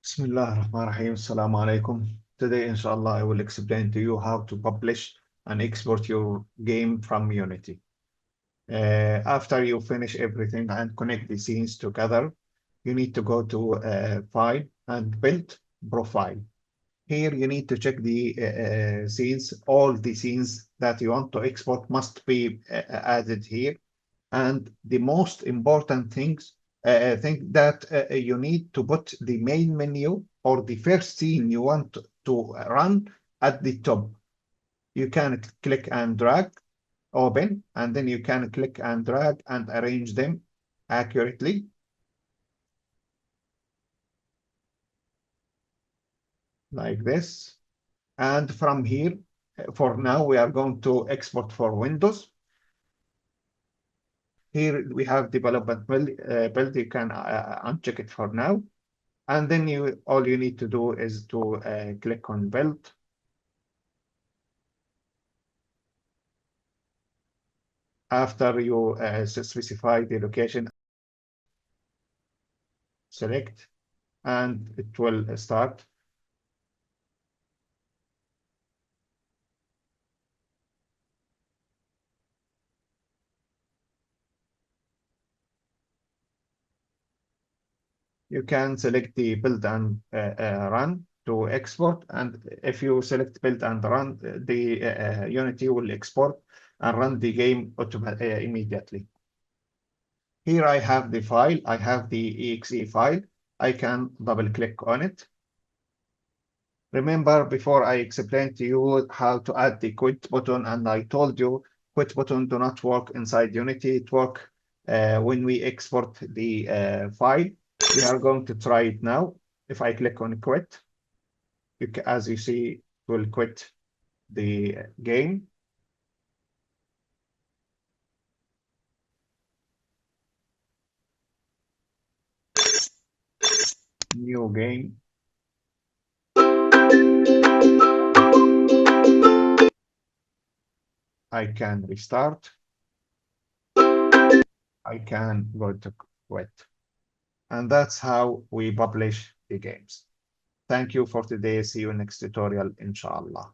Bismillah ar-Rahman ar-Rahim. Assalamu alaikum. Today, inshallah, I will explain to you how to publish and export your game from Unity. After you finish everything and connect the scenes together, you need to go to File and Build Profile. Here, you need to check the scenes. All the scenes that you want to export must be added here. And the most important thing that you need to put the main menu or the first scene you want to run at the top. You can click and drag, open, and then you can click and drag and arrange them accurately. Like this. And from here, for now, we are going to export for Windows. Here we have development build. You can uncheck it for now. And then all you need to do is to click on build. After you specify the location, select, and it will start. You can select the build and run to export. And if you select build and run, the Unity will export and run the game immediately. Here I have the file. I have the exe file. I can double click on it. Remember, before I explained to you how to add the quit button, and I told you quit button do not work inside Unity. It work when we export the file. We are going to try it now. If I click on quit, as you see, it will quit the game. New game. I can restart. I can go to quit. And that's how we publish the games. Thank you for today. See you next tutorial, inshallah.